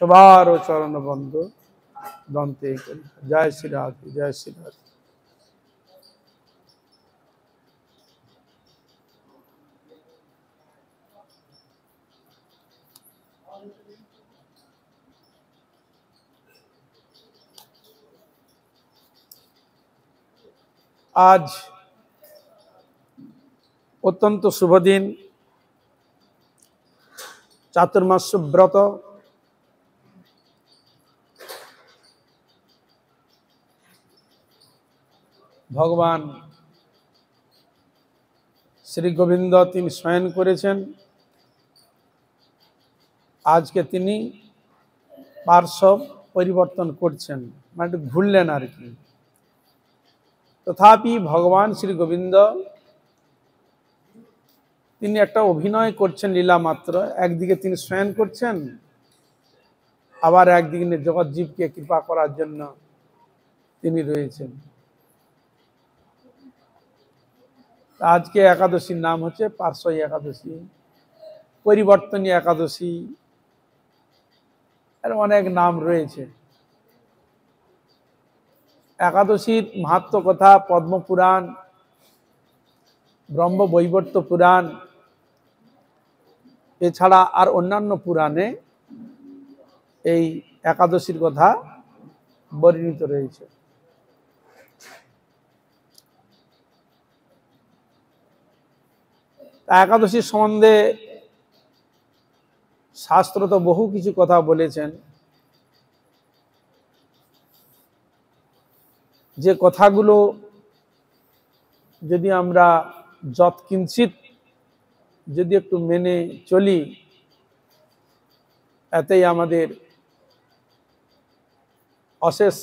সবার চরণ বন্ধু দন্তে করি। জয় শ্রী রাধে, জয় শ্রী রাধে। আজ অত্যন্ত শুভ দিন, চাতুর্মাস্য ব্রত। ভগবান শ্রী গোবিন্দ তিনি শয়ন করেছেন। আজকে তিনি পার্শ্ব পরিবর্তন করছেন, মানে ঘুরলেন আর কি। তথাপি ভগবান শ্রী গোবিন্দ তিনি একটা অভিনয় করছেন লীলা মাত্র। একদিকে তিনি শয়ন করছেন, আবার একদিকে জগৎজীবকে কৃপা করার জন্য তিনি রয়েছেন। আজকে একাদশীর নাম হচ্ছে পার্শ্ব একাদশী, পরিবর্তনী একাদশী, এর অনেক নাম রয়েছে। একাদশীর মাহাত্ম্য কথা পদ্মপুরাণ, ব্রহ্মবৈবর্ত পুরাণ, এছাড়া আর অন্যান্য পুরাণে এই একাদশীর কথা বর্ণিত রয়েছে। একাদশীর সম্বন্ধে শাস্ত্র তো বহু কিছু কথা বলেছেন, যে কথাগুলো যদি আমরা যৎকিঞ্চিৎ যদি একটু মেনে চলি, এতেই আমাদের অশেষ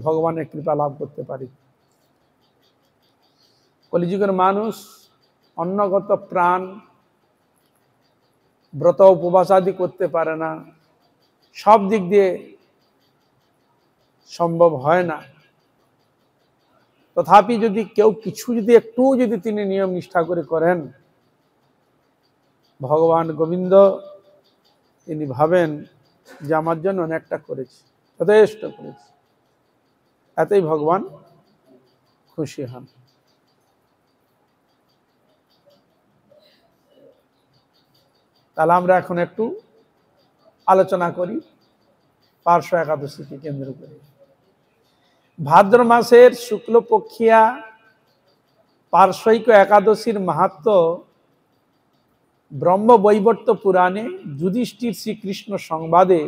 ভগবানের কৃপা লাভ করতে পারি। কলিযুগের মানুষ অন্নগত প্রাণ, ব্রত উপবাস আদি করতে পারে না, সব দিক দিয়ে সম্ভব হয় না। তথাপি যদি কেউ কিছু যদি একটু যদি তিনি নিয়ম নিষ্ঠা করে করেন, ভগবান গোবিন্দ তিনি ভাবেন যে আমার জন্য অনেকটা করেছি, যথেষ্ট করেছি, এতেই ভগবান খুশি হন। তাহলে আমরা এখন একটু আলোচনা করি পার্শ্ব একাদশীকে কেন্দ্র করে। ভাদ্র মাসের শুক্লপক্ষিয়া পার্শ্বৈক একাদশীর মাহাত্ম্য ব্রহ্মবৈবর্ত পুরাণে যুধিষ্ঠির শ্রীকৃষ্ণ সংবাদে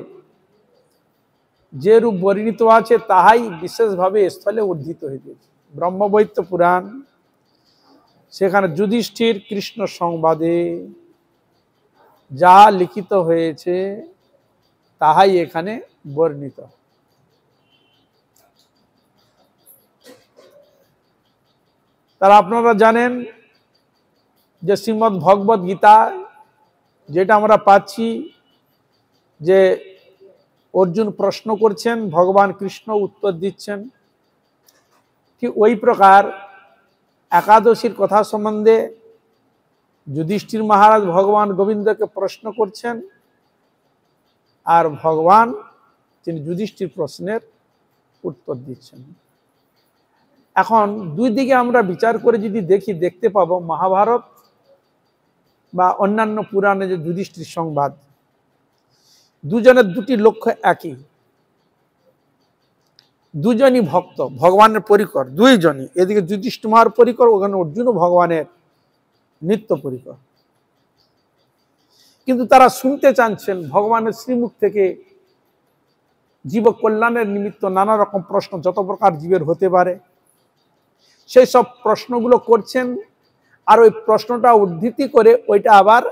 যে রূপ বর্ণিত আছে তাহাই বিশেষভাবে স্থলে উদ্ধৃত হইতেছে। ব্রহ্মবৈবর্ত পুরাণ, সেখানে যুধিষ্ঠির কৃষ্ণ সংবাদে যা লিখিত হয়েছে তাহাই এখানে বর্ণিত। তারা আপনারা জানেন যে শ্রীমদ্ ভগবদ গীতা যেটা আমরা পাচ্ছি, যে অর্জুন প্রশ্ন করছেন, ভগবান কৃষ্ণ উত্তর দিচ্ছেন, ঠিক ওই প্রকার একাদশীর কথা সম্বন্ধে যুধিষ্ঠির মহারাজ ভগবান গোবিন্দকে প্রশ্ন করছেন, আর ভগবান তিনি যুধিষ্ঠির প্রশ্নের উত্তর দিচ্ছেন। এখন দুই দিকে আমরা বিচার করে যদি দেখি, দেখতে পাবো মহাভারত বা অন্যান্য পুরাণে যে যুধিষ্ঠির সংবাদ, দুজনের দুটি লক্ষ্য একই, দুজনই ভক্ত, ভগবানের পরিকর, দুইজনই। এদিকে যুধিষ্ঠির মহার পরিকর, ওখানে অর্জুনও ভগবানের নিত্য পরিকর। কিন্তু তারা শুনতে চাচ্ছেন ভগবানের শ্রীমুখ থেকে জীব কল্যাণের নিমিত্ত নানা রকম প্রশ্ন, যত প্রকার জীবের হতে পারে, সেই সব প্রশ্নগুলো করছেন। আর ওই প্রশ্নটা উদ্ধৃতি করে ওইটা আবার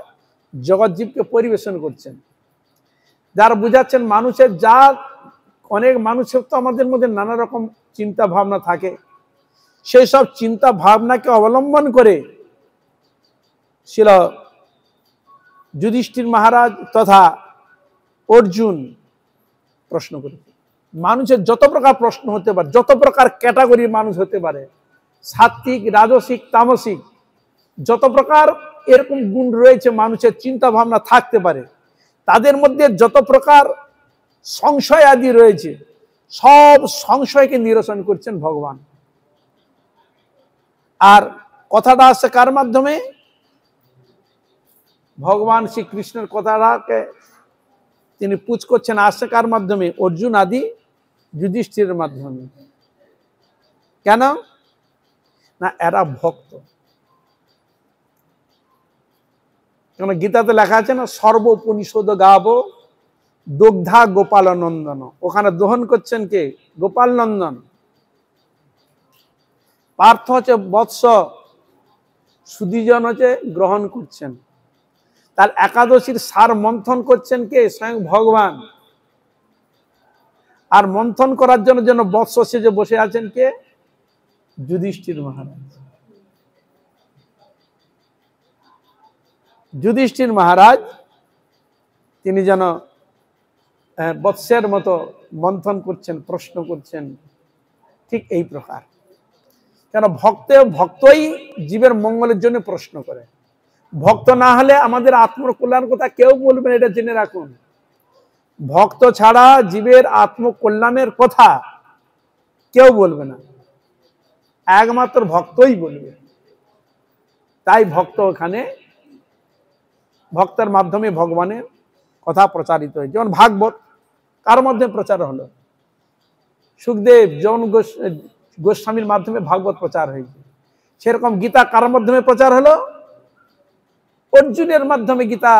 জগৎজীবকে পরিবেশন করছেন, যারা বুঝাচ্ছেন মানুষের যা অনেক মানুষের তো আমাদের মধ্যে নানা রকম চিন্তা ভাবনা থাকে, সেই সব চিন্তা ভাবনাকে অবলম্বন করে ছিল যুধিষ্ঠির মহারাজ তথা অর্জুন প্রশ্ন করেছে। মানুষের যত প্রকার প্রশ্ন হতে পারে, যত প্রকার ক্যাটাগরির মানুষ হতে পারে, সাত্বিক, রাজসিক, তামসিক, যত প্রকার এরকম গুণ রয়েছে মানুষের চিন্তা ভাবনা থাকতে পারে, তাদের মধ্যে যত প্রকার সংশয় আদি রয়েছে, সব সংশয়কে নিরসন করছেন ভগবান। আর কথাটা আসছে কার মাধ্যমে? ভগবান শ্রীকৃষ্ণের কথাটাকে তিনি পুছ করছেন, আসছে কার মাধ্যমে? অর্জুন আদি যুধিষ্ঠিরের মাধ্যমে। কেন না? এরা ভক্ত। কেন? গীতাতে লেখা আছে না, সর্বোপনিষদ গাব দগ্ধা গোপাল নন্দন। ওখানে দহন করছেন কে? গোপাল নন্দন। পার্থ হচ্ছে বৎস, সুধীজন হচ্ছে গ্রহণ করছেন। তার একাদশীর সার মন্থন করছেন কে? স্বয়ং ভগবান। আর মন্থন করার জন্য বৎস সেজে বসে আছেন কে? যুধিষ্ঠির মহারাজ। যুধিষ্ঠির মহারাজ তিনি যেন বৎসের মতো মন্থন করছেন, প্রশ্ন করছেন। ঠিক এই প্রকার। কেন? ভক্তই জীবের মঙ্গলের জন্য প্রশ্ন করে। ভক্ত না হলে আমাদের আত্মকল্যাণ কথা কেউ বলবে না, এটা জেনে রাখুন। ভক্ত ছাড়া জীবের আত্মকল্যাণের কথা কেউ বলবে না, একমাত্র ভক্তই বলবে। তাই ভক্ত ওখানে, ভক্তের মাধ্যমে ভগবানের কথা প্রচারিত হয়। যেমন ভাগবত কার মাধ্যমে প্রচার হলো? সুখদেব যৌন গোস্বামীর মাধ্যমে ভাগবত প্রচার হয়েছে। সেরকম গীতা কার মাধ্যমে প্রচার হলো? অর্জুনের মাধ্যমে গীতা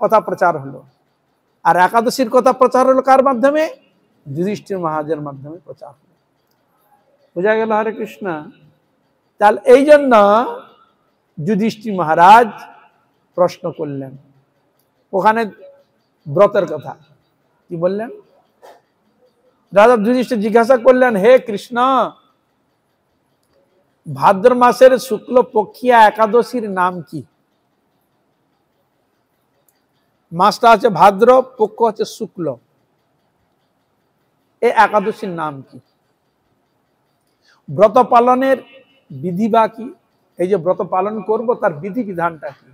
কথা প্রচার হলো। আর একাদশীর কথা প্রচার হলো কার মাধ্যমে? যুধিষ্ঠির মহারাজের মাধ্যমে প্রচার হলো। বোঝা গেল? হরে কৃষ্ণ। তাহলে এই জন্য যুধিষ্ঠির মহারাজ প্রশ্ন করলেন ওখানে ব্রতের কথা। কি বললেন? রাজা যুধিষ্ঠির জিজ্ঞাসা করলেন, হে কৃষ্ণ, ভাদ্র মাসের শুক্ল পক্ষিয়া একাদশীর নাম কি? মাসটা আছে ভাদ্র, পক্ষ হচ্ছে শুক্ল, এই একাদশীর নাম কি? ব্রত পালনের বিধি বা কি? এই যে ব্রত পালন করব তার বিধি বিধানটা কি?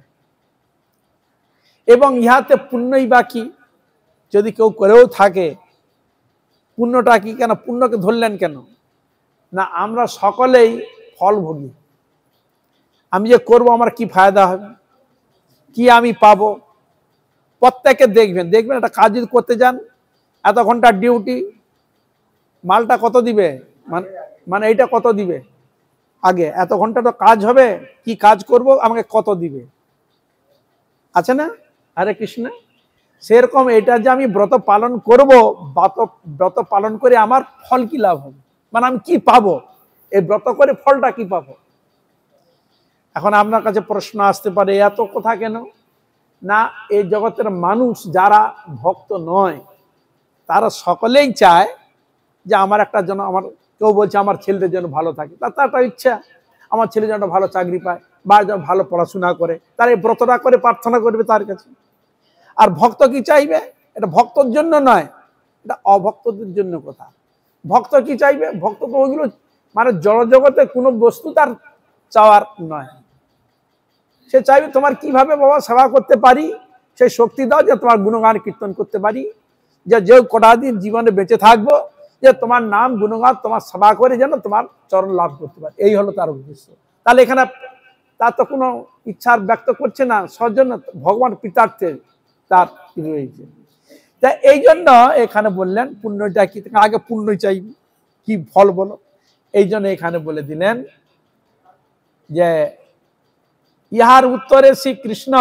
এবং ইহাতে পুণ্যই বা কি? যদি কেউ করেও থাকে পুণ্যটা কি? কেন পুণ্যকে ধরলেন কেন? না, আমরা সকলেই ফল ভোগী। আমি যে করব আমার কি ফায়দা হবে, কি আমি পাবো? প্রত্যেকে দেখবেন একটা কাজ যদি করতে যান, এত ঘন্টা ডিউটি, মালটা কত দিবে? মানে এইটা কত দিবে? আগে এত ঘন্টা তো কাজ হবে, কি কাজ করব, আমাকে কত দিবে? আছে না? হরে কৃষ্ণ। সেরকম এটা যে আমি ব্রত পালন করব, ব্রত পালন করে আমার ফল কি লাভ হবে, মানে আমি কি পাবো, এই ব্রত করে ফলটা কি পাবো? এখন আপনার কাছে প্রশ্ন আসতে পারে, এত কথা কেন? না, এই জগতের মানুষ যারা ভক্ত নয় তারা সকলেই চায় যে আমার একটা যেন, আমার কেউ বলছে আমার ছেলেদের জন্য ভালো থাকে, তার একটা ইচ্ছা আমার ছেলে যেন ভালো চাকরি পায় বা যেন ভালো পড়াশোনা করে, তার এই ব্রতটা করে প্রার্থনা করবে তার কাছে। আর ভক্ত কি চাইবে? এটা ভক্তর জন্য নয়, এটা অভক্তদের জন্য কথা। ভক্ত কি চাইবে? ভক্ত তো ওইগুলো মানে জড় জগতে কোনো বস্তু তার চাওয়ার নয়। সে চাইবে তোমার কিভাবে বাবা সেবা করতে পারি, সেই শক্তি দাও যে তোমার গুণগান কীর্তন করতে পারি, যে কটা দিন জীবনে বেঁচে থাকবো যে তোমার নাম গুণগান তোমার সেবা করে যেন তোমার চরণ লাভ করতে পারে, এই হলো তার উদ্দেশ্য। তাহলে এখানে তার তো কোনো ইচ্ছার ব্যক্ত করছে না, সৌজন্য ভগবান পিতার্থে তার রয়েছে। তা এই জন্য এখানে বললেন পুণ্যটা কি? আগে পুণ্য চাই, কি ফল বলো? এই জন্য এখানে বলে দিলেন যে ইহার উত্তরে শ্রীকৃষ্ণ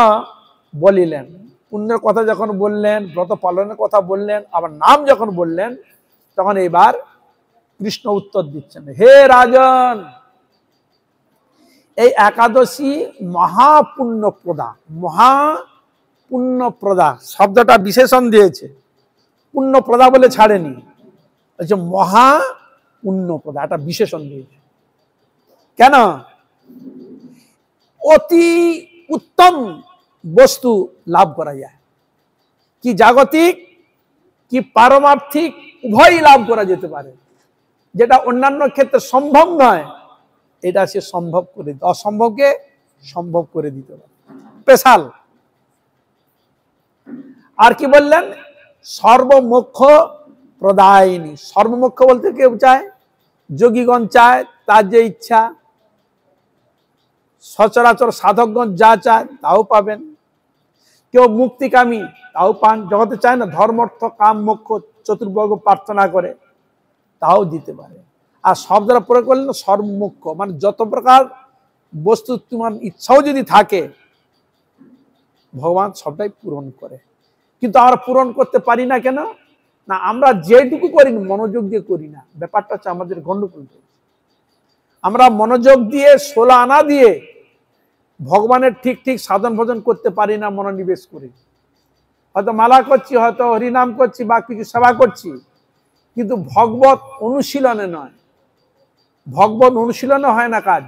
বলিলেন, পুণ্যের কথা যখন বললেন, ব্রত পালনের কথা বললেন, আবার নাম যখন বললেন, তখন এবার কৃষ্ণ উত্তর দিচ্ছেন, হে রাজন, এই একাদশী মহাপুণ্যপ্রদা। মহাপুণ্যপ্রদা শব্দটা বিশেষণ দিয়েছে, পুণ্যপ্রদা বলে ছাড়েনি, মহাপুণ্যপ্রদা একটা বিশেষণ দিয়েছে। কেন? অতি উত্তম বস্তু লাভ করা যায়, কি জাগতিক কি পারমার্থিক উভয়ই লাভ করা যেতে পারে, যেটা অন্যান্য ক্ষেত্রে সম্ভব নয়, এটা সে সম্ভব করে, অসম্ভবকে সম্ভব করে দিতে পারে, স্পেশাল। আর কি বললেন? সর্বমোক্ষ প্রদায়িনী। সর্বমোক্ষ বলতে কেউ চায়, যোগীগণ চায়, তার যে ইচ্ছা, সচরাচর সাধকগণ যা চায় তাও পাবেন। কেউ মুক্তিকামী তাও পান, জগতে চায় না ধর্ম অর্থ কাম মোক্ষ চতুর্বর্গ প্রার্থনা করে তাও দিতে পারে। আর শব্দটা প্রয়োগ করলেন সর্বমোক্ষ, মানে যত প্রকার বস্তু তোমার ইচ্ছাও যদি থাকে ভগবান সবটাই পূরণ করে। কিন্তু আমরা পূরণ করতে পারি না কেন? না, আমরা যেটুকু করি মনোযোগ দিয়ে করি না। ব্যাপারটা হচ্ছে আমাদের গন্ডগোল। আমরা মনোযোগ দিয়ে 16 আনা দিয়ে ভগবানের ঠিক ঠিক সাধন ভজন করতে পারি না, মনোনিবেশ করি। হয়তো মালা করছি, হয়তো হরিনাম করছি বা কিছু সেবা করছি, কিন্তু ভগবত অনুশীলনে নয়। ভগবত অনুশীলনে হয় না কাজ।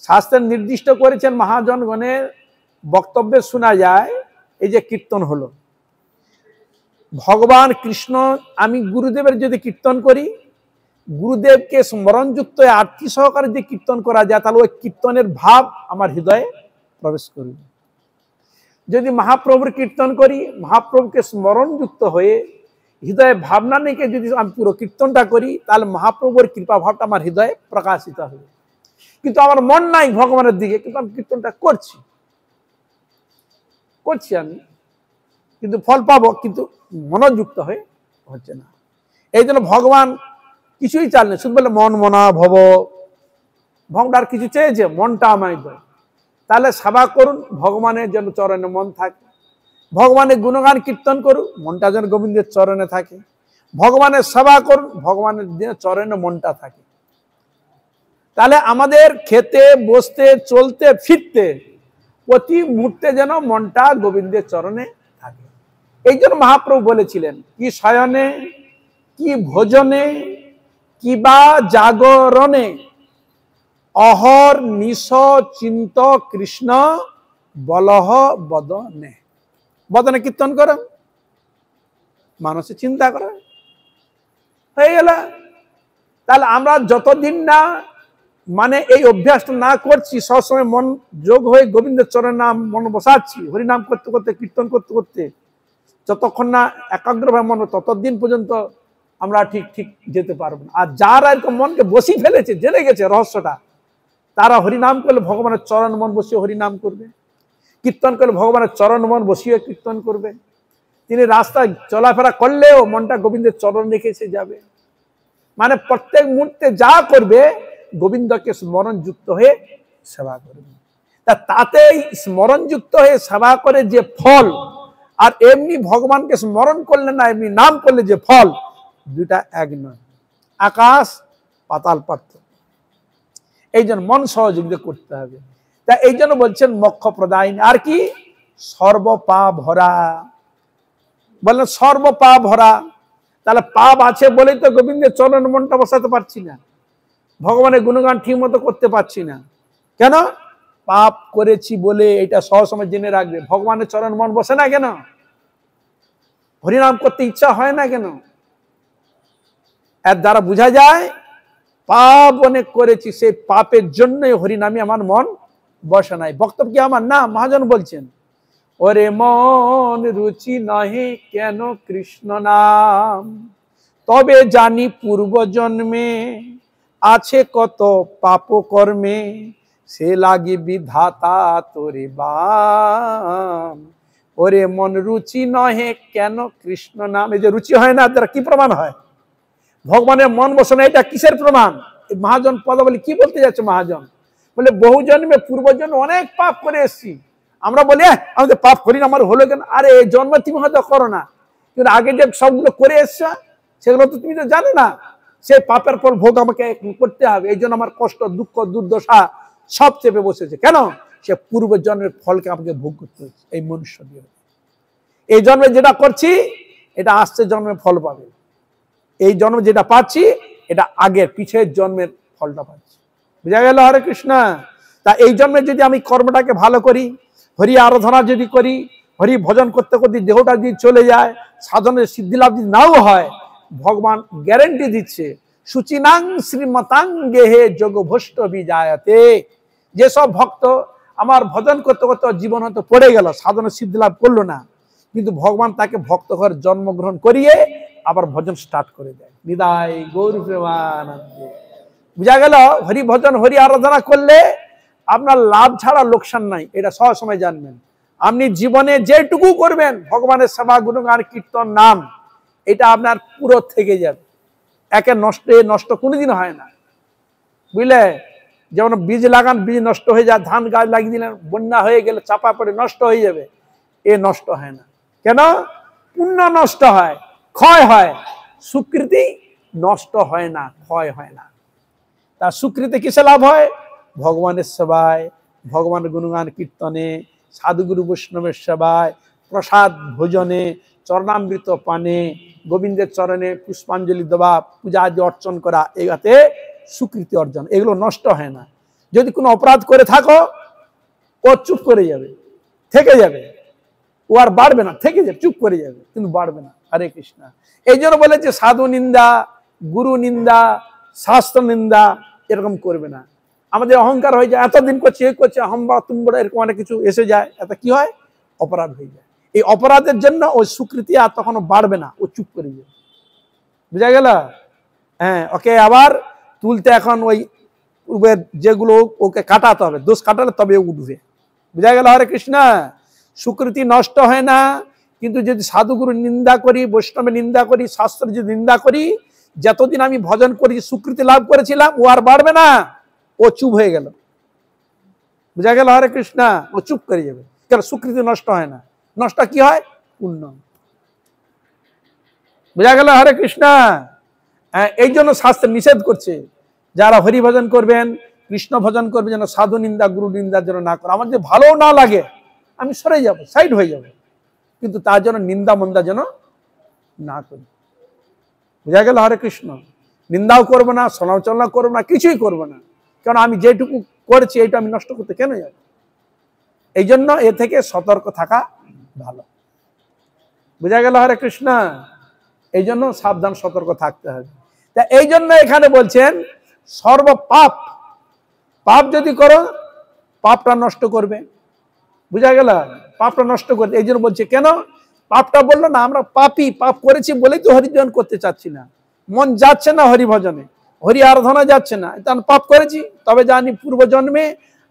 শাস্ত্রে নির্দিষ্ট করেছেন, মহাজনগণের বক্তব্যে শোনা যায়, এই যে কীর্তন হলো, ভগবান কৃষ্ণ, আমি গুরুদেবের যদি কীর্তন করি, গুরুদেবকে স্মরণযুক্ত আরতি সহকারে যদি কীর্তন করা যায়, তাহলে ওই কীর্তনের ভাব আমার হৃদয়ে প্রবেশ করবে। যদি মহাপ্রভুর কীর্তন করি, মহাপ্রভুকে স্মরণযুক্ত হয়ে হৃদয়ে ভাবনা নিয়ে যদি আমি পুরো কীর্তনটা করি, তাহলে মহাপ্রভুর কৃপা ভাবটা আমার হৃদয়ে প্রকাশিত হবে। কিন্তু আমার মন নাই ভগবানের দিকে, কিন্তু আমি কীর্তনটা করছি আমি, কিন্তু ফল পাবো, কিন্তু মনোযুক্ত হয়ে হচ্ছে না। এই জন্য ভগবান কিছুই চালনি, শুধু বলে মন মনা ভব। ভগবান কিছু চেয়েছে, মনটা আমায় দেয়। তাহলে সেবা করুন, ভগবানের যেন চরণে মন থাকে। ভগবানের গুণগান কীর্তন করুন, মনটা যেন গোবিন্দের চরণে থাকে। ভগবানের সেবা করুন, ভগবানের চরণে মনটা থাকে। তাহলে আমাদের খেতে বসতে চলতে ফিরতে প্রতি মুহূর্তে যেন মনটা গোবিন্দের চরণে থাকে। এই জন্য মহাপ্রভু বলেছিলেন, কি শয়নে, কি ভোজনে, কি বা জাগরণে, অহর নিশ চিন্ত কৃষ্ণ বলহ বদনে। বদনে কীর্তন করো, মানুষের চিন্তা করো, হয়ে গেল। তাহলে আমরা যতদিন না মানে এই অভ্যাসটা না করছি, সবসময় মন যোগ হয়ে গোবিন্দের চরণের নাম মন বসাচ্ছি, হরিনাম করতে করতে, কীর্তন করতে করতে, যতক্ষণ না একাগ্রভাবে মন, ততদিন পর্যন্ত আমরা ঠিক ঠিক যেতে পারবো না। আর যারা এরকম মনকে বসিয়ে ফেলেছে, জেনে গেছে রহস্যটা, তারা হরিনাম করলে ভগবানের চরণ মন বসিয়ে হরিনাম করবে, কীর্তন করলে ভগবানের চরণ মন বসিয়ে কীর্তন করবে। তিনি রাস্তায় চলাফেরা করলেও মনটা গোবিন্দের চরণ রেখে এসে যাবে। মানে প্রত্যেক মুহূর্তে যা করবে গোবিন্দকে স্মরণযুক্ত হয়ে সেবা করবে। তাতে স্মরণযুক্ত হয়ে সেবা করে যে ফল, আর এমনি ভগবানকে স্মরণ করলে না, এমনি নাম করলে যে ফল, দুটা এক নয়, আকাশ পাতাল পার্থক্য। এই জন্য মন সহযোগিতা করতে হবে। তা এই জন্য বলছেন মোক্ষ প্রদায়িনী। আর কি? সর্বপাপ ভরা। বললেন সর্বপাপ ভরা। তাহলে পাপ আছে বলেই তো গোবিন্দের চরণ মনটা বসাতে পারছি না, ভগবানের গুণগান ঠিক মতো করতে পারছি না। কেন? পাপ করেছি বলে। এটা সবসময় জেনে রাখবে। ভগবানের চরণ মন বসে না কেন? হরিনাম করতে ইচ্ছা হয় না কেন? এর দ্বারা বোঝা যায় পাপ অনেক করেছি, সেই পাপের জন্যই হরিনামে আমার মন বসে নাই। বক্তব্য কি আমার না, মহাজন বলছেন, ওরে মন রুচি নহে কেন কৃষ্ণ নাম, তবে জানি পূর্ব জন্মে আছে কত পাপ কর্মে, সে লাগি বিধাতা তোরে বাম। ওরে মন রুচি নহে কেন কৃষ্ণ নাম। এই যে রুচি হয় না, তারা কি প্রমাণ হয়? ভগবানের মন বসে না, এটা কিসের প্রমাণ? মহাজন পদাবলী কি বলতে যাচ্ছে মহাজন? বলে বহু জন্মে পূর্ব জন্মে অনেক পাপ করে এসছি। আমরা বলি আমাদের পাপ করি না, আমার হলো কেন? আরে এই জন্মে তুমি হয়তো করো না, কিন্তু আগে যে সবগুলো করে এসছো সেগুলো তো তুমি তো জানো না। সেই পাপের ফল ভোগ আমাকে করতে হবে। এই জন্য আমার কষ্ট, দুঃখ, দুর্দশা সব চেপে বসেছে। কেন? সে পূর্ব জন্মের ফলকে আমাকে ভোগ করতে হচ্ছে এই মনুষ্য দিয়ে। এই জন্মে যেটা করছি এটা আসছে জন্মের ফল পাবে। এই জন্ম যেটা পাচ্ছি এটা আগের পিছের জন্মের ফলটা পাচ্ছি। বুঝা গেল? হরে কৃষ্ণ। তা এই জন্মে যদি আমি কর্মটাকে ভালো করি, হরি আরাধনা যদি করি, হরি ভজন করতে করতে দেহটা যদি চলে যায়, সাধনের সিদ্ধি লাভ যদি নাও হয়, ভগবান গ্যারেন্টি দিচ্ছে, সুচিনাং শ্রীমতাং গেহে যোগ ভষ্ট বিজায়তে। যেসব ভক্ত আমার ভজন করতে করতে জীবন হয়তো পড়ে গেল, সাধনের সিদ্ধি লাভ করলো না, কিন্তু ভগবান তাকে ভক্ত ঘরে জন্মগ্রহণ করিয়ে আবার ভজন স্টার্ট করে দেয়। নিদায় গৌর প্রেমানন্দে। বুঝা গেল? হরি ভজন হরি আরাধনা করলে আপনার লাভ ছাড়া লোকসান নাই, এটা সবসময় জানবেন। আপনি জীবনে যেটুকু করবেন ভগবানের সেবা গুণগান কীর্তন নাম, এটা আপনার পুরো থেকে যাবে। একে নষ্ট কোনোদিন হয় না, বুঝলে? যেমন বীজ লাগান, বীজ নষ্ট হয়ে যায়, ধান গাছ লাগিয়ে দিলেন, বন্যা হয়ে গেলে চাপা পড়ে নষ্ট হয়ে যাবে, এ নষ্ট হয় না। কেন? পুণ্য নষ্ট হয়, ক্ষয় হয়, সুকৃতি নষ্ট হয় না, ক্ষয় হয় না। তার সুকৃতি কিসে লাভ হয়? ভগবানের সেবায়, ভগবানের গুণগান কীর্তনে, সাধুগুরু বৈষ্ণবের সেবায়, প্রসাদ ভোজনে, চরণামৃত পানে, গোবিন্দের চরণে পুষ্পাঞ্জলি দেওয়া, পূজা আদি অর্চন করা, এগাতে সুকৃতি অর্জন, এগুলো নষ্ট হয় না। যদি কোনো অপরাধ করে থাকো, ও চুপ করে যাবে, থেকে যাবে, ও আর বাড়বে না, থেকে যাবে, চুপ করে যাবে, কিন্তু বাড়বে না। হরে কৃষ্ণ। এই জন্য বলে যে সাধু নিন্দা, গুরু নিন্দা, শাস্ত্র নিন্দা এরকম করবে না। আমাদের অহংকার হয়ে যায়, এতদিন করছে, এ করছে, হাম্বা তুমবড়া, এরকম অনেক কিছু এসে যায়, এত কি হয়? অপরাধ হয়ে যায়। এই অপরাধের জন্য ওই সুকৃতি আর তখনও বাড়বে না, ও চুপ করে যাবে। বুঝা গেল? হ্যাঁ, ওকে আবার তুলতে এখন ওই পূর্বের যেগুলো ওকে কাটাতে হবে, দোষ কাটালে তবে উঠবে। বুঝা গেল? হরে কৃষ্ণ। সুকৃতি নষ্ট হয় না, কিন্তু যদি সাধুগুরু নিন্দা করি, বৈষ্ণবের নিন্দা করি, শাস্ত্র যদি নিন্দা করি, যতদিন আমি ভজন করি সুকৃতি লাভ করেছিলাম, ও আর বাড়বে না, ও চুপ হয়ে গেল। বুঝা গেল? হরে কৃষ্ণ। ও চুপ করে যাবে, কেন? সুকৃতি নষ্ট হয় না। নষ্ট কি হয়? পুণ্য। বুঝা গেল? হরে কৃষ্ণ। এই জন্য শাস্ত্র নিষেধ করছে, যারা হরি ভজন করবেন, কৃষ্ণ ভজন করবে, যেন সাধু নিন্দা গুরু নিন্দার জন্য না করে। আমার যে ভালো না লাগে আমি সরে যাব, সাইড হয়ে যাব, কিন্তু তার জন্য নিন্দা মন্দা যেন না করি। বুঝা গেল? হরে কৃষ্ণ। নিন্দাও করবো না, সমালোচনা করবো না, কিছুই করবো না, কারণ আমি যেটুকু করেছি এইটা আমি নষ্ট করতে কেন যাব? এই জন্য এ থেকে সতর্ক থাকা ভালো। বুঝা গেল? হরে কৃষ্ণ। এই জন্য সাবধান সতর্ক থাকতে হবে। তা এই জন্য এখানে বলছেন সর্ব পাপ, পাপ যদি করো পাপটা নষ্ট করবে। বুঝা গেল? পাপটা নষ্ট করবে। এই জন্য বলছে, কেন পাপটা বললো না? আমরা পাপী, পাপ করেছি বলেই তো হরিভজন করতে চাচ্ছি না, মন যাচ্ছে না হরিভজনে, হরি আরাধনা যাচ্ছে না, এটা পাপ করেছি। তবে জানি পূর্ব জন্মে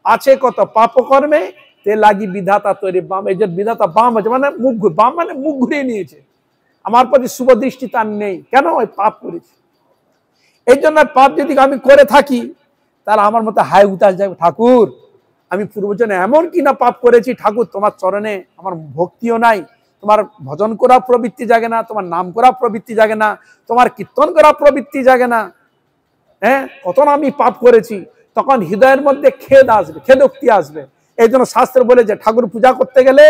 আছে কত পাপ কর্মে, তে লাগি বিধাতা তৈরি বাম। এই যে বিধাতা বাম আছে, মানে মুখ, বাম মানে মুখ ঘুরিয়ে নিয়েছে, আমার প্রতি শুভ দৃষ্টি তার নেই। কেন? ওই পাপ করেছি। এই জন্য পাপ যদি আমি করে থাকি, তাহলে আমার মতো হায় উতাস যাবে, ঠাকুর আমি পূর্বজনে এমন কিনা পাপ করেছি, ঠাকুর তোমার চরণে আমার ভক্তিও নাই, তোমার ভজন করা প্রবৃত্তি জাগে না, তোমার নাম করা প্রবৃত্তি জাগে না, তোমার কীর্তন করা প্রবৃত্তি জাগে না। হ্যাঁ, কত না আমি পাপ করেছি, তখন হৃদয়ের মধ্যে খেদ আসবে, খেদোক্তি আসবে। এই জন্য শাস্ত্র বলে যে ঠাকুর পূজা করতে গেলে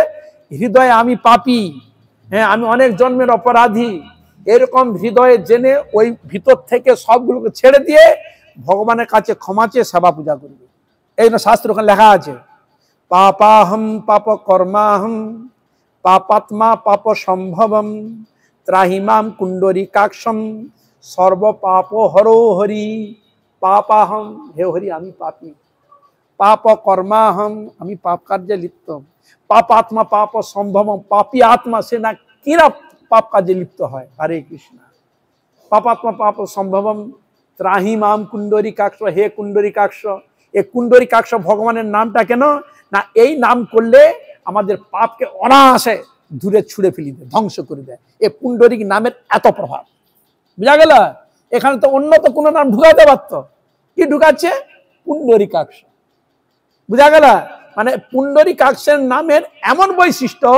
হৃদয়ে আমি পাপী, হ্যাঁ আমি অনেক জন্মের অপরাধী, এরকম হৃদয়ে জেনে ওই ভিতর থেকে সবগুলোকে ছেড়ে দিয়ে ভগবানের কাছে ক্ষমা চেয়ে সেবা পূজা করবে। এই জন্য শাস্ত্র ওখানে লেখা আছে, পাপাহম পাপ কর্মাহম পাপাত্মা পাপ সম্ভবম ত্রাহিমাম কুণ্ডরী কাক্ষম সর্ব পাপ হরো হরি। পাপাহম, হে হরি আমি পাপী, পাপ কর্মাহম আমি পাপ কার্যে লিপ্ত, পাপাত্মা পাপ সম্ভবম পাপী আত্মা সে না কিরা পাপ কাজে লিপ্ত হয়। হরে কৃষ্ণ। পাপাত্মা পাপ সম্ভবম ত্রাহিমাম কুণ্ডরী কাক্ষ, হে কুণ্ডরী কাক্ষ। এই কুণ্ডরী কাক্ষ ভগবানের নামটা কেন না, এই নাম করলে আমাদের পাপকে অনায়াসে দূরে ছুঁড়ে ফেলে দেয়, ধ্বংস করে দেয়। এই কুণ্ডরী নামের এত প্রভাব। বুঝা গেল? এখানে তো অন্য তো কোনো নাম ঢুকাতে পারতো, কি ঢুকাচ্ছে? কুণ্ডরী কাক্ষ। বুঝা গেল? মানে পুণ্ডরী কাক্ষের নামের এমন বৈশিষ্ট্য,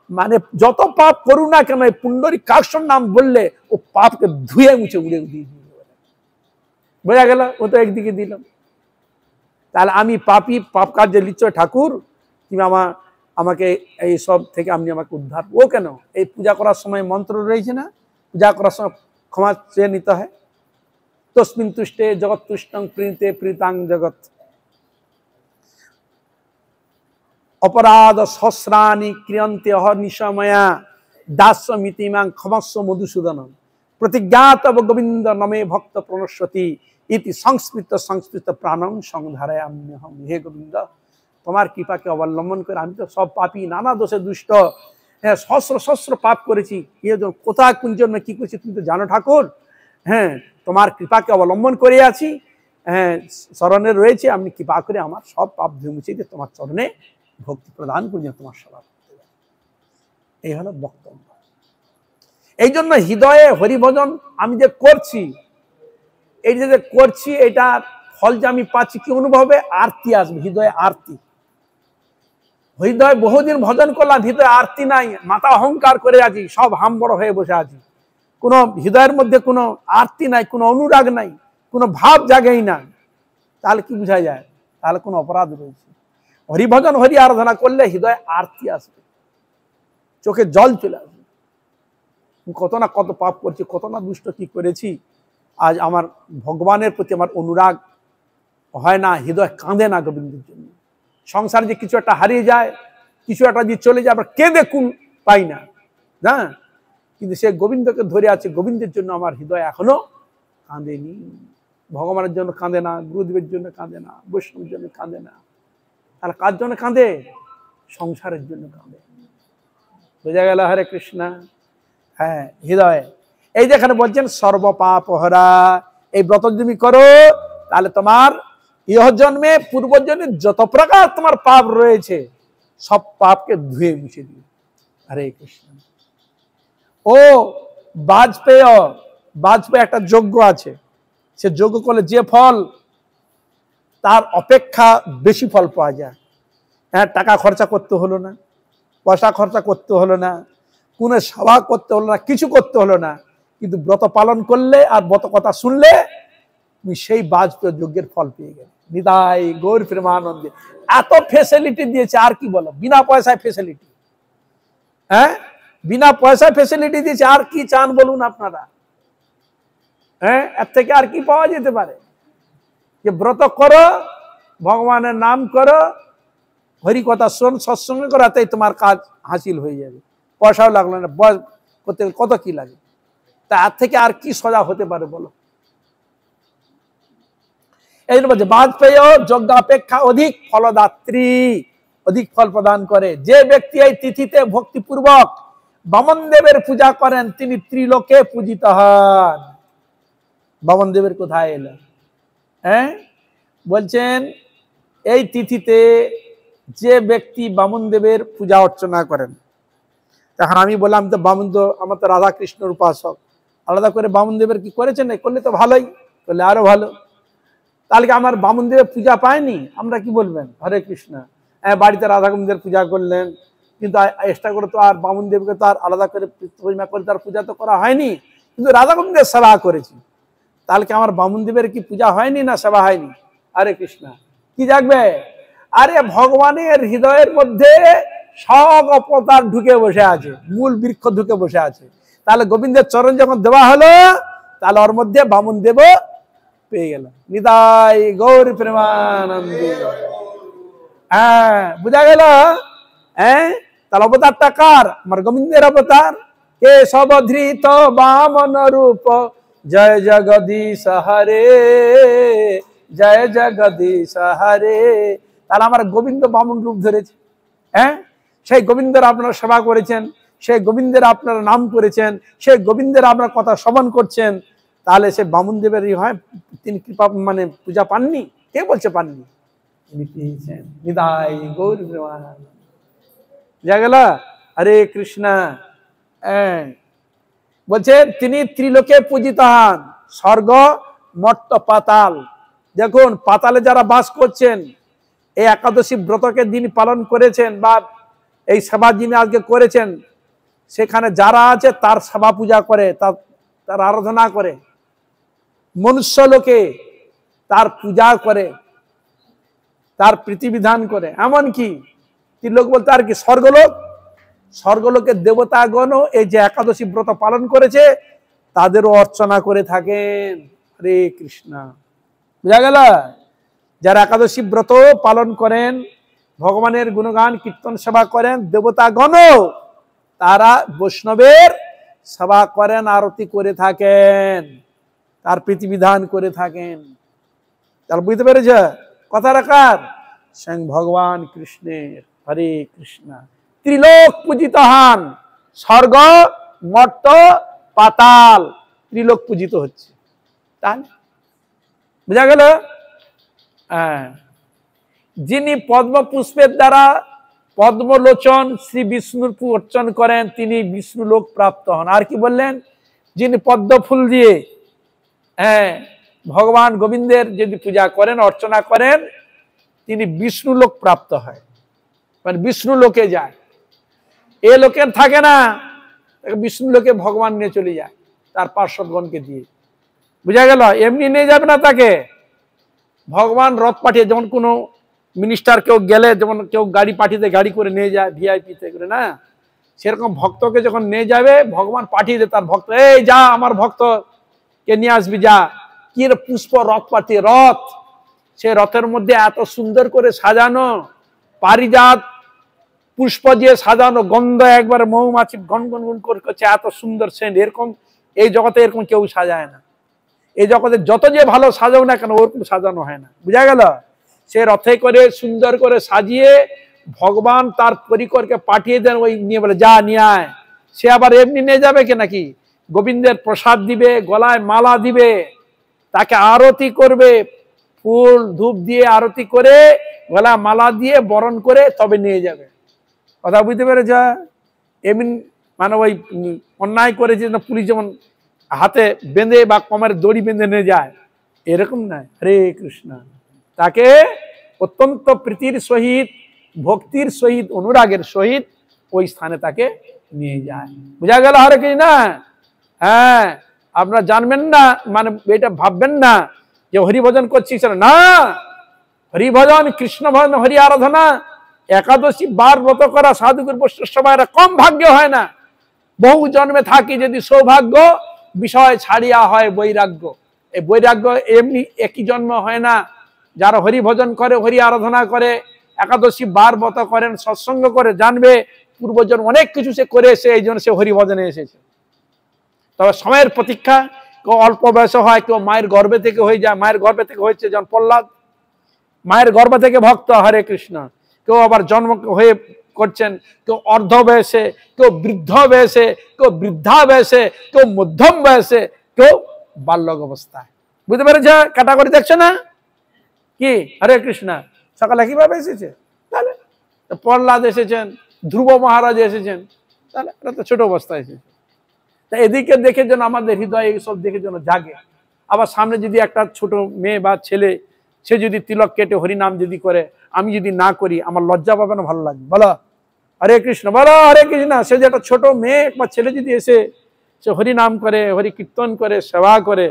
মানে যত পাপ করুন না কেন পুণ্ডরী কাক্ষর নাম বললে ও পাপকে ধুয়ে মুছে উড়ে দিয়ে দিল। বোঝা গেল? ও তো একদিকে দিল। তাহলে আমি পাপী, পাপ কার্যে লিপ্ত, ঠাকুর তুমি আমাকে এই সব থেকে আপনি আমাকে উদ্ধার। ও কেন? এই পূজা করার সময় মন্ত্র রয়েছে না, পূজা করার সময় ক্ষমা চেয়ে নিতে হয়। তস্মিন তুষ্টে জগৎ তুষ্টং প্রীতে প্রীতাং জগৎ অপরাধ সহস্রাণি ক্রিয়ন্তে অহর্নিশময়া দাস্যমিতিমাং ক্ষমস্ব মধুসূদনম প্রতিজ্ঞাতব গোবিন্দ নমে ভক্ত প্রণশ্যতি ইতি সংস্কৃত প্রাণম সংধারয়াম্যহম। হে গোবিন্দ, তোমার কৃপাকে অবলম্বন করে আমি তো সব পাপী, নানা দোষে দুষ্ট, হ্যাঁ, সহস্র সহস্র পাপ করেছি, কোথায় কোন জন্য কি করেছি তুমি তো জানো ঠাকুর। হ্যাঁ, তোমার কৃপাকে অবলম্বন করে আছি, হ্যাঁ চরণে রয়েছে, আপনি কৃপা করে আমার সব পাপ ধুয়ে মুছে দিয়ে তোমার চরণে ভক্তি প্রদান করি, তোমার সেবা করতে পারি। এই হলো বক্তব্য। এই জন্য হৃদয়ে হরিভজন আমি যে করছি, এই যে করছি, এটা ফল যে আমি পাচ্ছি কি অনুভবে, আরতি আসবে, হৃদয়ে আরতি। হৃদয় বহুদিন ভজন করলাম, হৃদয়ে আরতি নাই, মাথা অহংকার করে আছি, সব হাম বড় হয়ে বসে আছি, কোনো হৃদয়ের মধ্যে কোনো আরতি নাই, কোনো অনুরাগ নাই, কোনো ভাব জাগেই না, তাহলে কি বোঝা যায়, তাহলে কোনো অপরাধ রয়েছে। হরিভজন হরি আরাধনা করলে হৃদয়ে আরতি আসবে, চোখে জল চলে আসবে, কত না কত পাপ করছি, কত না দুষ্ট কি করেছি, আজ আমার ভগবানের প্রতি আমার অনুরাগ হয় না, হৃদয় কাঁদে না গোবিন্দের জন্য। সংসারে যে কিছু একটা হারিয়ে যায়, কিছু একটা যে চলে যায়, আমরা কেঁদে কুল পাই না, না, কিন্তু সে গোবিন্দকে ধরে আছে, গোবিন্দের জন্য আমার হৃদয় এখনো কাঁদেনি। ভগবানের জন্য কাঁদে না, গুরুদেবের জন্য কাঁদে না, বৈষ্ণবের জন্য কাঁদে না, তাহলে কার জন্য কাঁদে, সংসারের জন্য কাঁদে। বোঝা গেল? হরে কৃষ্ণ। হ্যাঁ, হৃদয়ে এই যেখানে বলছেন সর্বপাপ হরা, এই ব্রত যদি তুমি করো তাহলে তোমার ইহ জন্মে পূর্বজন্মে যত প্রকার তোমার পাপ রয়েছে সব পাপকে ধুয়ে মুছে দিও। হরে কৃষ্ণ। ও বাজপেয়ী একটা যজ্ঞ আছে, সে যজ্ঞ করলে যে ফল তার অপেক্ষা বেশি ফল পাওয়া যায়। হ্যাঁ, টাকা খরচা করতে হলো না, পয়সা খরচা করতে হলো না, কোনো সেবা করতে হলো না, কিছু করতে হলো না, কিন্তু ব্রত পালন করলে আর ব্রত কথা শুনলে তুমি সেই বাজপেয়ী যজ্ঞের ফল পেয়ে গেলে। নিতাই গৌর প্রেমানন্দে। এত ফেসিলিটি দিয়েছে, আর কি বলো, বিনা পয়সায় ফেসিলিটি। হ্যাঁ, বিনা পয়সায় ফেসিলিটি দিয়েছে, আর কি চান বলুন আপনারা? হ্যাঁ, এর থেকে আর কি পাওয়া যেতে পারে? যে ব্রত করো, ভগবানের নাম করো, হরি কথা শোন, সৎসঙ্গ করো, তাই তোমার কাজ হাসিল হয়ে যাবে, পয়সাও লাগলো না, বয়স করতে কত কি লাগে, তা এর থেকে আর কি সজা হতে পারে বলো? এই জন্য বলছে বাজপেয়ী যজ্ঞ অপেক্ষা অধিক ফলদাত্রী, অধিক ফল প্রদান করে। যে ব্যক্তি এই তিথিতে ভক্তিপূর্বক বামন দেবের পূজা করেন তিনি ত্রিলোকে পূজিত হন। বামন দেবের কোথায় এলো? হ্যাঁ, বলছেন এই তিথিতে যে ব্যক্তি বামন দেবের পূজা অর্চনা করেন, তখন আমি বললাম তো বামন তো আমার তো রাধা কৃষ্ণের উপাসক, আলাদা করে বামন দেবের কি করেছেন? করলে তো ভালোই, করলে আরো ভালো। তাহলে আমার বামন দেবের পূজা পায়নি, আমরা কি বলবেন? হরে কৃষ্ণ। হ্যাঁ, বাড়িতে রাধা গোবিন্দের পূজা করলেন, কিন্তু এক্সট্রা করে তো আর বামন দেবকে তো আর আলাদা করে পরিমা করে তার পূজা তো করা হয়নি, কিন্তু রাধা গোবিন্দের সেবা করেছি, তাহলে কি আমার বামন দেবের কি পূজা হয়নি না সেবা হয়নি? হরে কৃষ্ণ। কি জাগবে? আরে ভগবানের হৃদয়ের মধ্যে সব অবতার ঢুকে বসে আছে, মূল বৃক্ষ ঢুকে বসে আছে, তাহলে গোবিন্দের চরণ যখন দেওয়া হলো তাহলে ওর মধ্যে বামন দেব পেয়ে গেল। নিতাই গৌর প্রেমানন্দে। হ্যাঁ, বুঝা গেল? হ্যাঁ, তাহলে অবতারটা কার? আমার গোবিন্দের অবতার। কে সবধৃত বামন রূপ, জয় জগদীশ হরে, জয় জগদীশ হরে। তাহলে আমার গোবিন্দ বামন রূপ ধরেছে। হ্যাঁ, সেই গোবিন্দের আপনারা সেবা করেছেন, সেই গোবিন্দের আপনারা নাম করেছেন, সেই গোবিন্দের আপনার কথা শ্রবণ করছেন, তাহলে সে বামন দেবেরই হয়, তিনি কৃপা মানে পূজা পাননি? কে বলছে পাননি? তিনি পেয়েছেন। নিতাই গৌর প্রেমানন্দে। বুঝা গেল? হরে কৃষ্ণ। বলছে তিনি ত্রিলোকে পূজিত হন, স্বর্গ মর্ত পাতাল। দেখুন, পাতালে যারা বাস করছেন, এই একাদশী ব্রতকে যিনি পালন করেছেন বা এই সেবা যিনি আজকে করেছেন, সেখানে যারা আছে তার সেবা পূজা করে, তার আরাধনা করে, মনুষ্য লোকে তার পূজা করে, তার প্রীতিবিধান করে। এমনকি ত্রিলোক বলতে আর কি, স্বর্গলোক, স্বর্গলোকের দেবতাগণও এই যে একাদশী ব্রত পালন করেছে তাদেরও অর্চনা করে থাকেন। হরে কৃষ্ণ। বুঝা গেল? যারা একাদশী ব্রত পালন করেন, ভগবানের গুণগান কীর্তন সেবা করেন, দেবতাগণও তারা বৈষ্ণবের সেবা করেন, আরতি করে থাকেন, তার প্রীতিবিধান করে থাকেন। তাহলে বুঝতে পেরেছ কথা রাখার? স্বয়ং ভগবান কৃষ্ণের। হরে কৃষ্ণ। ত্রিলোক পূজিত হন, স্বর্গ মর্ত পাতাল ত্রিলোক পূজিত হচ্ছে। তাহলে বুঝা গেল? যিনি পদ্ম পুষ্পের দ্বারা পদ্মলোচন শ্রী বিষ্ণুর অর্চন করেন তিনি বিষ্ণু লোক প্রাপ্ত হন। আর কি বললেন? যিনি পদ্ম ফুল দিয়ে ভগবান গোবিন্দের যদি পূজা করেন অর্চনা করেন তিনি বিষ্ণু লোক প্রাপ্ত হয়, মানে বিষ্ণু লোকে যায়। এ লোকে থাকে না, বিষ্ণু লোকে ভগবান নিয়ে চলে যায় তার পার্শ্বদগণকে দিয়ে। বুঝা গেল? এমনি নিয়ে যাবে না তাকে, ভগবান রথ পাঠিয়ে, যেমন কোনো মিনিস্টার কেউ গেলে যেমন কেউ গাড়ি পাঠিয়ে গাড়ি করে নিয়ে যায় ভিআইপি করে না, সেরকম ভক্তকে যখন নিয়ে যাবে ভগবান পাঠিয়ে দেয় তার ভক্ত, এই যা আমার ভক্তকে নিয়ে আসবি যা। কি পুষ্প রথ পাঠিয়ে, রথ সে রথের মধ্যে এত সুন্দর করে সাজানো, পারিজাত পুষ্প দিয়ে সাজানো, গন্ধ একবার মৌমাছি গনগন করছে, এত সুন্দর সেন্ট। এরকম এই জগতে এরকম কেউ সাজায় না। এই জগতে যত যে ভালো সাজাও না কেন ওরকম সাজানো হয় না। বুঝা গেল? সে রথে করে সুন্দর করে সাজিয়ে ভগবান তার পরিকরকে পাঠিয়ে দেন, ওই নিয়ে বলে যা নিয়ে আয়। সে আবার এমনি নিয়ে যাবে কি নাকি? গোবিন্দের প্রসাদ দিবে, গলায় মালা দিবে, তাকে আরতি করবে, ফুল ধূপ দিয়ে আরতি করে গলায় মালা দিয়ে বরণ করে তবে নিয়ে যাবে। কথা বুঝতে পেরেছ? এমনি মানে ওই অন্যায় করেছে না, পুলিশ যেমন হাতে বেঁধে বা কমের দড়ি বেঁধে নিয়ে যায়, এরকম নয়। হরে কৃষ্ণ, তাকে অত্যন্ত প্রীতির সহিত, ভক্তির সহিত, অনুরাগের সহিত ওই স্থানে তাকে নিয়ে যায়। বুঝা গেল? হরে কৃষ্ণ। হ্যাঁ, আপনারা জানবেন না, মানে এটা ভাববেন না যে হরিভজন করছি না। হরিভজন, কৃষ্ণ ভজন, হরি আরাধনা, একাদশী বার ব্রত করা সাধুগুরু বৈষ্ণব সবাই কম ভাগ্য হয় না। বহু জন্মে থাকি যদি সৌভাগ্য, বিষয় ছাড়িয়া হয় বৈরাগ্য। এই বৈরাগ্য এমনি একই জন্ম হয় না। যারা হরি ভজন করে, হরি আরাধনা করে, একাদশী বার ব্রত করেন, সৎসঙ্গ করে, জানবে পূর্বজন অনেক কিছু সে করে এসে এই জন্য সে হরি ভজনে এসেছে। তবে সময়ের প্রতীক্ষা, কেউ অল্প বয়সে হয়, কেউ মায়ের গর্ভে থেকে হয়ে যায়। মায়ের গর্ভে থেকে হয়েছে যেমন প্রহ্লাদ, মায়ের গর্ভ থেকে ভক্ত। হরে কৃষ্ণ। কেউ আবার জন্ম হয়ে করছেন, কেউ অর্ধ বয়সে, কেউ বৃদ্ধ বয়সে, কেউ বৃদ্ধা বয়সে, কেউ মধ্যম বয়সে, কেউ বাল্যক অবস্থায়। বুঝতে পেরেছ? ক্যাটাগরি দেখছো না কি? হরে কৃষ্ণ। সকালে কিভাবে এসেছে? তাহলে প্রহ্লাদ এসেছেন, ধ্রুব মহারাজ এসেছেন, তাহলে এটা তো ছোট অবস্থায় এসেছে। তা এদিকে দেখে যেন আমাদের হৃদয়ে এইসব দেখে যেন জাগে। আবার সামনে যদি একটা ছোট মেয়ে বা ছেলে, সে যদি তিলক কেটে হরিনাম যদি করে, আমি যদি না করি, আমার লজ্জা পাবে না ভালো লাগবে? বলো হরে কৃষ্ণ, বলো হরে কৃষ্ণ। সে যে একটা ছোট মেয়ে বা ছেলে যদি এসে সে হরিনাম করে, হরি কীর্তন করে, সেবা করে,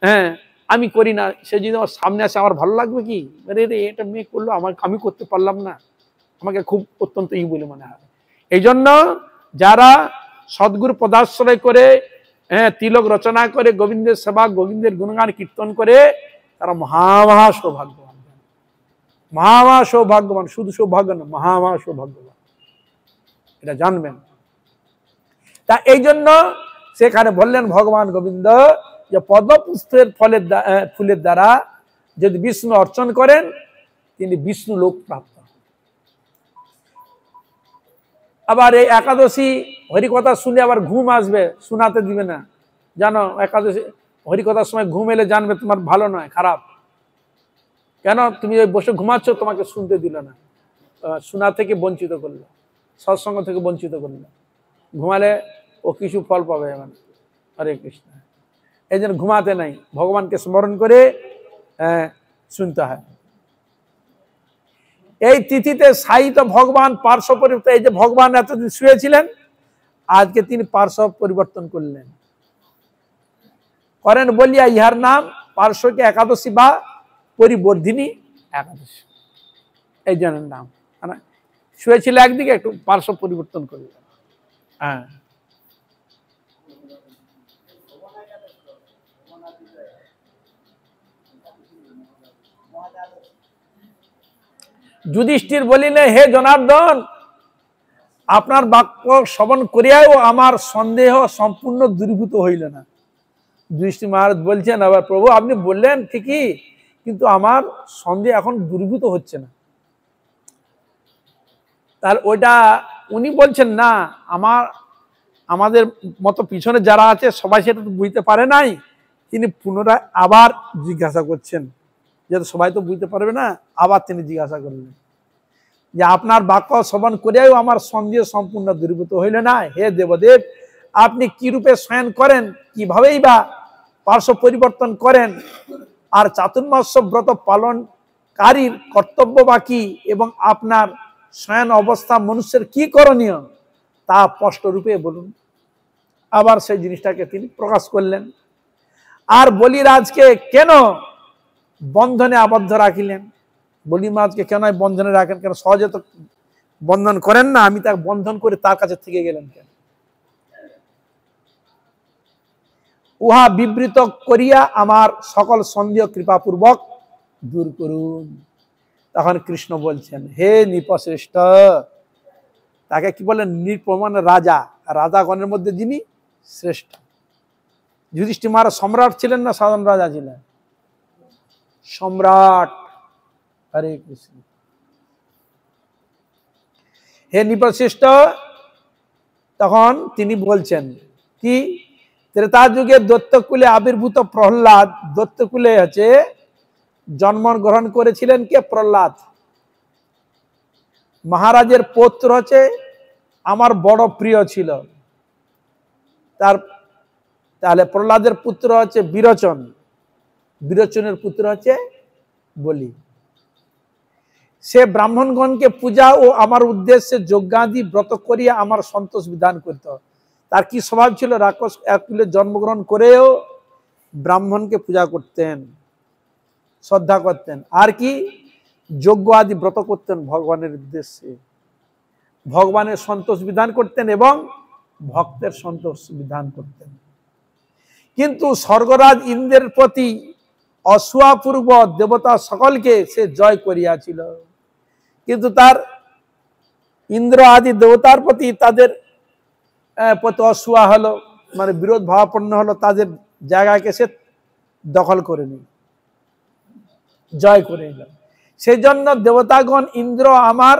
হ্যাঁ, আমি করি না, সে যদি আমার সামনে আসে আমার ভালো লাগবে কি? আরে রে, এটা মেয়ে করলো, আমি করতে পারলাম না, আমাকে খুব অত্যন্ত বলে মনে হয়। এই জন্য যারা সদ্গুরু পদাশ্রয় করে, হ্যাঁ, তিলক রচনা করে, গোবিন্দের সেবা, গোবিন্দের গুণগান কীর্তন করে, তারা মহা সৌভাগ্যবান, মহা সৌভাগ্যবান। শুধু সৌভাগ্য না, মহা সৌভাগ্যবান, এটা জানবেন। তা এই জন্য সেখানে বললেন ভগবান গোবিন্দ যে পদ্মপুষ্পের ফুলের দ্বারা যদি বিষ্ণু অর্চন করেন তিনি বিষ্ণু লোক প্রাপ্ত। আবার এই একাদশী হরিকথা শুনে আবার ঘুম আসবে, শোনাতে দিবে না। জানো, একাদশী হরিকথার সময় ঘুম এলে জানবে তোমার ভালো নয়, খারাপ। কেন? তুমি বসে ঘুমাচ্ছ, তোমাকে শুনতে দিল না, শোনা থেকে বঞ্চিত করলো, সৎসঙ্গ থেকে বঞ্চিত করলো। ঘুমালে ও কিছু ফল পাবে না। হরে কৃষ্ণ। এই জন্য ঘুমাতে নাই, ভগবানকে স্মরণ করে শুনতে হয়। এই তিথিতে সাহিত্য ভগবান পার্শ্ব পরিবর্তন, এই যে ভগবান এতদিন শুয়েছিলেন, আজকে তিনি পার্শ্ব পরিবর্তন করলেন, করেন বলিয়া ইহার নাম পার্শ্বকে একাদশী বা পরিবর্ধিনী একাদশী, এই জনের নাম। মানে শুয়েছিল একদিকে, একটু পার্শ্ব পরিবর্তন করলেন। হ্যাঁ, যুধিষ্ঠির বলিলে, হে জনার্দন, আপনার বাক্য শ্রবণ করিয়াও আমার সন্দেহ সম্পূর্ণ দূরীভূত হইল না। যুধিষ্ঠির মহারাজ বলছেন, আবার প্রভু আপনি বললেন ঠিকই, কিন্তু আমার সন্দেহ এখন দূরীভূত হচ্ছে না। তাহলে ওইটা উনি বলছেন না, আমাদের মতো পিছনে যারা আছে সবাই সেটা তো বুঝতে পারে নাই। তিনি পুনরায় আবার জিজ্ঞাসা করছেন, যেহেতু সবাই তো বুঝতে পারবে না, আবার তিনি জিজ্ঞাসা করলেন যে আপনার বাক্য শ্রবণ করিয়াও আমার সন্দেহ সম্পূর্ণ দূরীভূত হইল না। হে দেবদেব, আপনি কি রূপে শয়ন করেন, কিভাবেই বা পার্শ্ব পরিবর্তন করেন, আর চাতুর্মাস্য ব্রত পালনকারীর কর্তব্য বা কি, এবং আপনার শয়ন অবস্থা মনুষ্যের কি করণীয় তা স্পষ্ট রূপে বলুন। আবার সেই জিনিসটাকে তিনি প্রকাশ করলেন। আর বলিরাজকে কেন বন্ধনে আবদ্ধ রাখিলেন? বলি মহারাজকে কেন বন্ধনে রাখেন? কেন সহজে তো বন্ধন করেন না, আমি তাকে বন্ধন করে তার কাছে থেকে গেলেন কেন? উহা বিবৃত করিয়া আমার সকল সন্দেহ কৃপাপূর্বক দূর করুন। তখন কৃষ্ণ বলছেন, হে নৃপশ্রেষ্ঠ, তাকে কি বলেন? নির্প্রমাণ রাজা, রাজাগণের মধ্যে যিনি শ্রেষ্ঠ। যুধিষ্ঠির মহারাজ সম্রাট ছিলেন না সাধারণ রাজা ছিলেন? সম্রাট। হরে কৃষ্ণ। হে নৃপশ্রেষ্ঠ, তখন তিনি বলছেন কি, ত্রেতা যুগে দৈত্যকুলে আবির্ভূত প্রহ্লাদ, দৈত্যকুলে হচ্ছে জন্মগ্রহণ করেছিলেন কে? প্রহ্লাদ। মহারাজের পৌত্র হচ্ছে আমার বড় প্রিয় ছিল। তাহলে প্রহ্লাদের পুত্র হচ্ছে বিরোচন, বিরোচনের পুত্র হচ্ছে বলি। সে ব্রাহ্মণগণকে পূজা ও আমার উদ্দেশ্যে যজ্ঞাদি ব্রত করিয়া আমার সন্তোষ বিধান করত। তার কি স্বভাব ছিল? রাক্ষস কুলে জন্মগ্রহণ করেও ব্রাহ্মণকে পূজা করতেন, শ্রদ্ধা করতেন, আর কি যজ্ঞ আদি ব্রত করতেন ভগবানের উদ্দেশ্যে, ভগবানের সন্তোষ বিধান করতেন এবং ভক্তের সন্তোষ বিধান করতেন। কিন্তু স্বর্গরাজ ইন্দ্রের প্রতি অসূয়াপূর্ব দেবতা সকলকে সে জয় করিয়াছিল। কিন্তু তার ইন্দ্র আদি দেবতার প্রতি তাদের প্রতি অসূয়া হলো, মানে বিরোধ ভাবাপন্ন হলো, তাদের জায়গাকে সে দখল করে নিল, জয় করে নিল। সেই জন্য দেবতাগণ ইন্দ্র আমার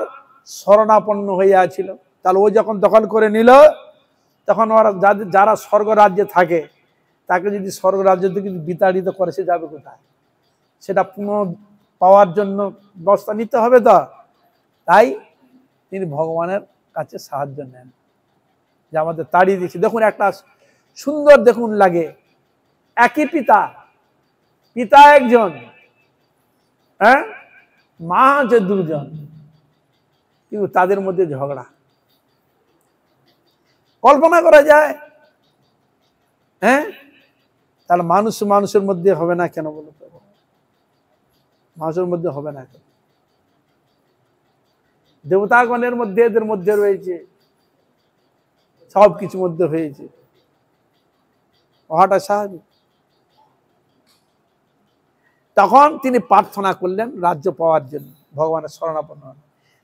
শরণাপন্ন হইয়াছিল। তাহলে ও যখন দখল করে নিল, তখন ওরা যারা স্বর্গ রাজ্যে থাকে, তাকে যদি স্বর্গ রাজ্য থেকে বিতাড়িত করে, সে যাবে কোথায়? সেটা পুনঃ পাওয়ার জন্য ব্যবস্থা নিতে হবে। তো তাই তিনি ভগবানের কাছে সাহায্য নেন, যে আমাদের তাড়িয়ে দিচ্ছে। দেখুন একটা সুন্দর, দেখুন লাগে, একই পিতা, পিতা একজন, হ্যাঁ, মা হচ্ছে দুজন, কিন্তু তাদের মধ্যে ঝগড়া। কল্পনা করা যায়? হ্যাঁ, তাহলে মানুষের মধ্যে হবে না কেন বলো তো? মানুষের মধ্যে হবে না কেন? দেবতাগণের মধ্যে, এদের মধ্যে রয়েছে, সব কিছু মধ্যে হয়েছে, হওয়াটা স্বাভাবিক। তখন তিনি প্রার্থনা করলেন রাজ্য পাওয়ার জন্য, ভগবানের শরণাপন্ন।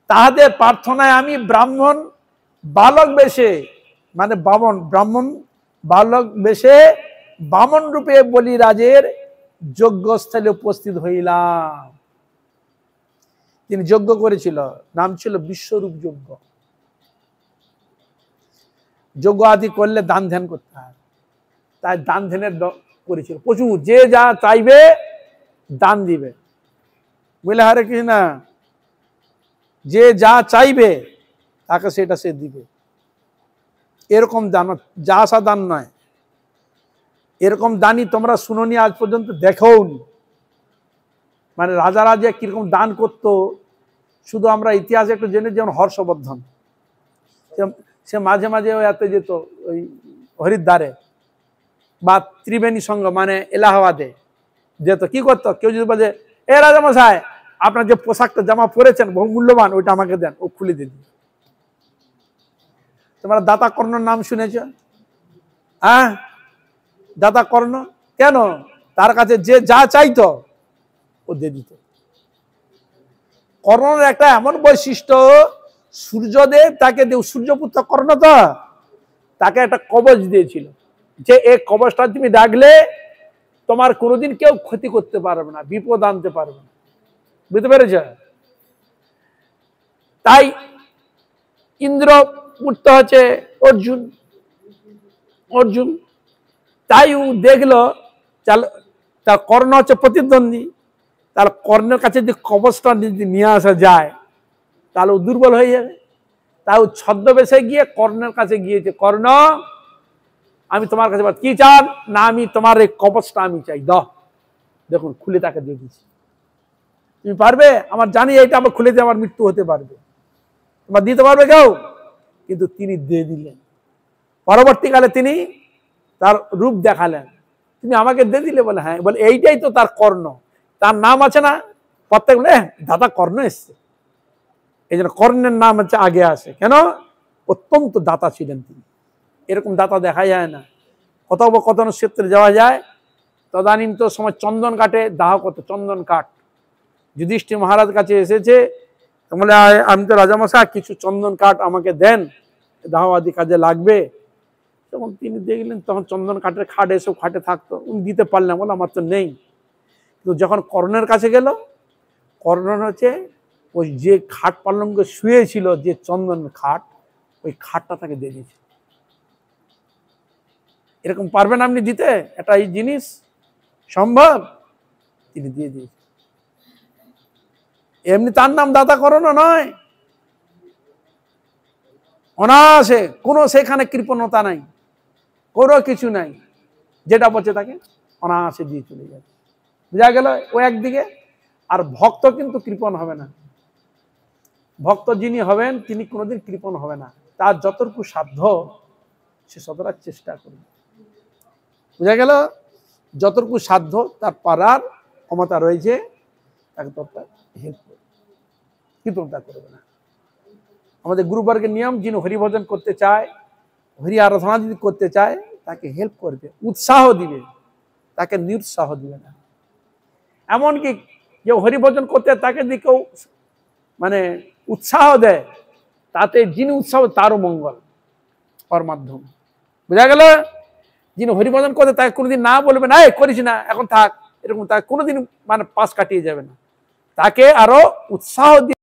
তাহাদের প্রার্থনায় আমি ব্রাহ্মণ বালক বেশে, মানে ব্রাহ্মণ বালক বেশে বামন রূপে বলিরাজের যজ্ঞস্থলে উপস্থিত হইলাম। তিনি যজ্ঞ করেছিল, নাম ছিল বিশ্বরূপ যজ্ঞ। যজ্ঞ আদি করলে দান ধ্যান করতে হয়, তাই দান ধ্যানের করেছিল প্রচুর। যে যা চাইবে দান দিবে, বুঝলে? হরে কৃষ্ণ। যে যা চাইবে তাকে সেটা সে দিবে। এরকম দান, যা আসা দান নয়। এরকম দানই তোমরা শুনোনি, আজ পর্যন্ত দেখোনি। মানে রাজা রাজা কিরকম দান করত, শুধু আমরা ইতিহাসে একটু জেনে, যেমন হর্ষবর্ধন, সে মাঝে মাঝে এতে যেত, ওই হরিদ্বারে বা ত্রিবেণী সংঘ মানে এলাহাবাদে যেত। কি করতো? কেউ যদি বলে, এ রাজামশাই, আপনার যে পোশাকটা জামা পরেছেন বহু মূল্যবান, ওইটা আমাকে দেন, ও খুলে দিন। তোমরা দাতা কর্ণর নাম শুনেছ? হ্যাঁ, দাতা কর্ণ। কেন? তার কাছে যে যা চাইতো ও দিয়ে দিত। কর্ণের একটা এমন বৈশিষ্ট্য, সূর্যদেব তাকে সূর্যপুত্র কর্ণ, তো তাকে একটা কবচ দিয়েছিল, যে এই কবচটা তুমি রাখলে তোমার কোনোদিন কেউ ক্ষতি করতে পারবে না, বিপদ আনতে পারবে না। বুঝতে পেরেছ? তাই ইন্দ্র পুত্র হচ্ছে অর্জুন। অর্জুন তাই ও দেখলো তার কর্ণ হচ্ছে প্রতিদ্বন্দ্বী, তার কর্ণের কাছে যদি কবচটা যদি নিয়ে আসা যায় তাহলে ও দুর্বল হয়ে যাবে। তাই ও ছদ্মবেশে গিয়ে কর্ণের কাছে গিয়েছে, কর্ণ আমি তোমার কাছে কি চান না, আমি তোমার এই কবচটা আমি চাই, দাও। দেখুন খুলে তাকে দিয়ে দিচ্ছি, তুমি পারবে? আমার জানি এইটা আমার খুলে দিয়ে আমার মৃত্যু হতে পারবে, তোমার দিতে পারবে কেউ? কিন্তু তিনি দিয়ে দিলেন। পরবর্তীকালে তিনি তার রূপ দেখালেন, তুমি আমাকে দিয়ে দিলে? বলে হ্যাঁ। বলে এইটাই তো তার কর্ণ, তার নাম আছে না প্রত্যেক, বলে দাদা কর্ণ এসছে, এই জন্য কর্ণের নাম হচ্ছে আগে আসে। কেন? অত্যন্ত দাতা ছিলেন তিনি, এরকম দাতা দেখা যায় না। কথোপকথন ক্ষেত্রে যাওয়া যায়, তদানীন্ত সময় চন্দন কাঠে দাহ করত, চন্দন কাঠ। যুধিষ্ঠির মহারাজ কাছে এসেছে, বলে আমি তো রাজামশাই, কিছু চন্দন কাঠ আমাকে দেন, দাহ আদি কাজে লাগবে। তখন তিনি দেখলেন তখন চন্দন কাঠের খাট এসব খাটে থাকতো, উনি দিতে পারলেন, বলে আমার তো নেই। কিন্তু যখন কর্ণের কাছে গেল, কর্ণ হচ্ছে ওই যে খাট পালঙ্কে শুয়েছিল, যে চন্দন খাট, ওই খাটটা তাকে দিয়ে দিয়েছে। এরকম পারবেন আপনি দিতে? এটা এই জিনিস সম্ভব? তিনি দিয়ে দিয়েছে। এমনি তার নাম দাতা কর্ণ নয়, অনায়াসে, কোনো সেখানে কৃপণতা নাই, কোনো কিছু নাই, যেটা বলছে তাকে অনায়াসে দিয়ে চলে যাবে। বুঝা গেল ও একদিকে। আর ভক্ত কিন্তু কৃপণ হবে না, ভক্ত যিনি হবেন তিনি কোনোদিন কৃপণ হবে না, তার যতটুকু সাধ্য সে ততটা চেষ্টা করবে। বুঝা গেল? যতটুকু সাধ্য তার পারার ক্ষমতা রয়েছে তাকে ততটা হেল্প করবে, কৃপণতা করবে না। আমাদের গুরুবর্গের নিয়ম, যিনি হরিভজন করতে চায়, হরি আরাধনা যদি করতে চায়, তাকে হেল্প করবে, উৎসাহ দিবে, তাকে নিরুৎসাহ দিবে না। এমনকি যে হরিভজন করতে তাকে যদি কেউ মানে উৎসাহ দেয়, তাতে যিনি উৎসাহ তারও মঙ্গল ওর মাধ্যম। বুঝা গেল? যিনি হরিভজন করতে তাকে কোনোদিন না বলবে না এই করিস না এখন থাক, এরকম তাকে কোনোদিন মানে পাশ কাটিয়ে যাবে না, তাকে আরো উৎসাহ দিয়ে